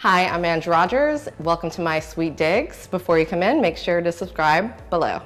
Hi, I'm Angelique Rodgers. Welcome to my sweet digs. Before you come in, make sure to subscribe below.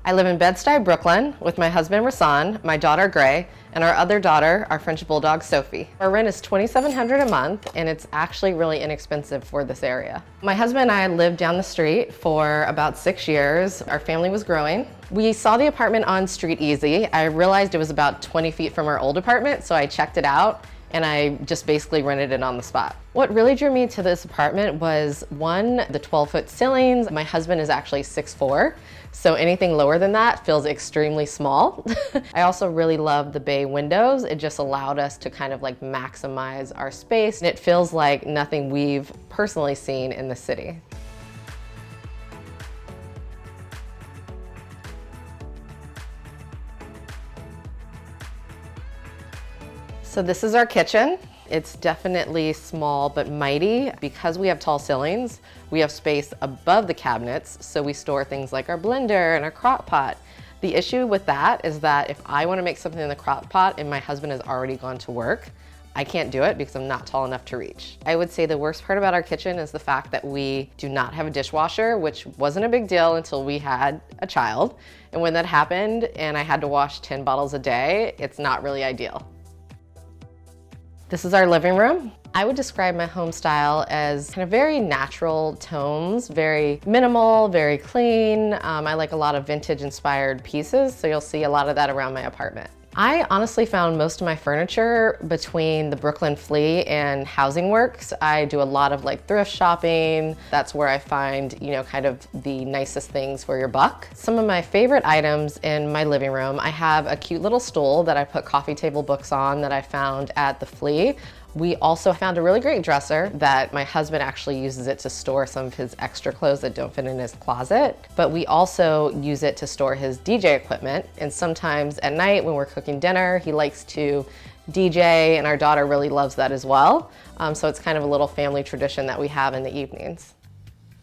I live in Bed-Stuy, Brooklyn with my husband Rasan, my daughter Gray, and our other daughter, our French Bulldog Sophie. Our rent is $2,700 a month, and it's actually really inexpensive for this area. My husband and I lived down the street for about 6 years. Our family was growing. We saw the apartment on Street Easy. I realized it was about 20 feet from our old apartment, so I checked it out and I just basically rented it on the spot. What really drew me to this apartment was, one, the 12-foot ceilings. My husband is actually 6'4", so anything lower than that feels extremely small. I also really love the bay windows. It just allowed us to kind of like maximize our space, and it feels like nothing we've personally seen in the city. So this is our kitchen. It's definitely small but mighty. Because we have tall ceilings, we have space above the cabinets, so we store things like our blender and our crock pot. The issue with that is that if I want to make something in the crock pot and my husband has already gone to work, I can't do it because I'm not tall enough to reach. I would say the worst part about our kitchen is the fact that we do not have a dishwasher, which wasn't a big deal until we had a child. And when that happened and I had to wash 10 bottles a day, it's not really ideal. This is our living room. I would describe my home style as kind of very natural tones, very minimal, very clean. I like a lot of vintage inspired pieces, so you'll see a lot of that around my apartment. I honestly found most of my furniture between the Brooklyn Flea and Housing Works. I do a lot of like thrift shopping. That's where I find, kind of the nicest things for your buck. Some of my favorite items in my living room, I have a cute little stool that I put coffee table books on that I found at the Flea. We also found a really great dresser that my husband actually uses it to store some of his extra clothes that don't fit in his closet. But we also use it to store his DJ equipment. And sometimes at night when we're cooking dinner, he likes to DJ, and our daughter really loves that as well. So it's kind of a little family tradition that we have in the evenings.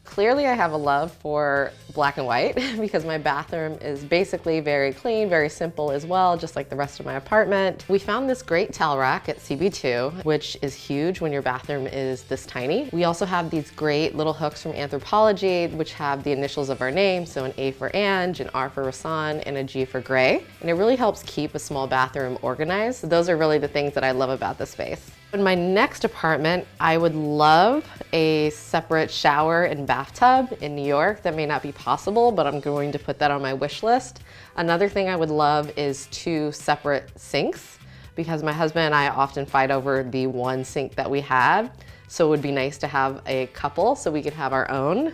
Clearly I have a love for black and white because my bathroom is basically very clean, very simple as well, just like the rest of my apartment. We found this great towel rack at CB2, which is huge when your bathroom is this tiny. We also have these great little hooks from Anthropologie, which have the initials of our name, so an A for Ange, an R for Rasan, and a G for Gray. And it really helps keep a small bathroom organized. So those are really the things that I love about the space. In my next apartment, I would love a separate shower and bathtub in New York. That may not be possible, but I'm going to put that on my wish list. Another thing I would love is 2 separate sinks, because my husband and I often fight over the one sink that we had. So it would be nice to have a couple so we could have our own.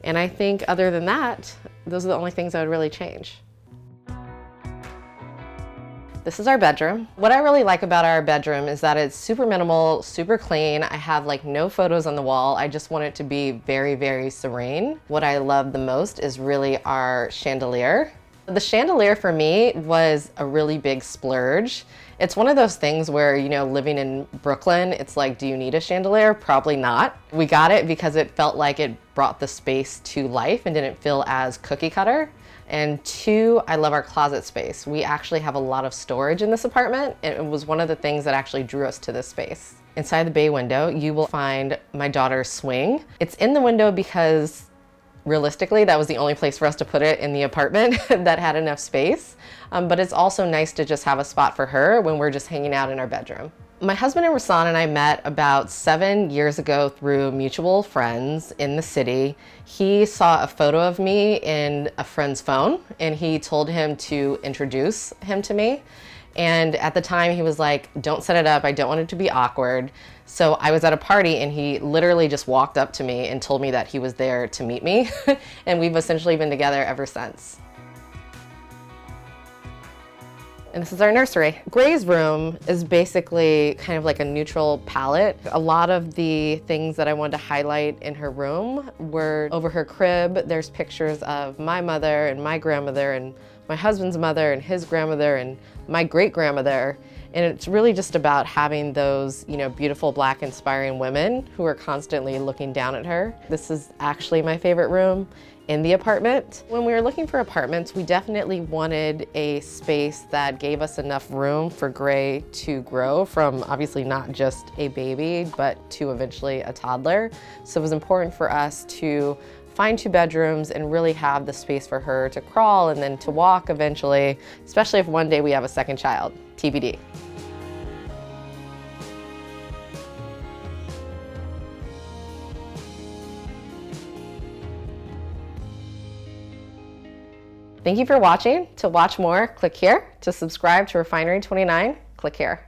And I think other than that, those are the only things I would really change. This is our bedroom. What I really like about our bedroom is that it's super minimal, super clean. I have like no photos on the wall. I just want it to be very, very serene. What I love the most is really our chandelier. The chandelier for me was a really big splurge. It's one of those things where, living in Brooklyn, it's like, do you need a chandelier? Probably not. We got it because it felt like it brought the space to life and didn't feel as cookie cutter. And 2, I love our closet space. We actually have a lot of storage in this apartment, and it was one of the things that actually drew us to this space. Inside the bay window, you will find my daughter's swing. It's in the window because realistically, that was the only place for us to put it in the apartment that had enough space. But it's also nice to just have a spot for her when we're just hanging out in our bedroom. My husband and Rasan and I met about 7 years ago through mutual friends in the city. He saw a photo of me in a friend's phone, and he told him to introduce him to me. And at the time he was like, don't set it up, I don't want it to be awkward. So I was at a party and he literally just walked up to me and told me that he was there to meet me. And we've essentially been together ever since. And this is our nursery. Gray's room is basically kind of like a neutral palette. A lot of the things that I wanted to highlight in her room were over her crib. There's pictures of my mother and my grandmother and my husband's mother and his grandmother and my great-grandmother. And it's really just about having those, beautiful Black inspiring women who are constantly looking down at her. This is actually my favorite room in the apartment. When we were looking for apartments, we definitely wanted a space that gave us enough room for Gray to grow from obviously not just a baby, but to eventually a toddler. So it was important for us to find 2 bedrooms and really have the space for her to crawl and then to walk eventually, especially if one day we have a second child, TBD. Thank you for watching. To watch more, click here. To subscribe to Refinery29, click here.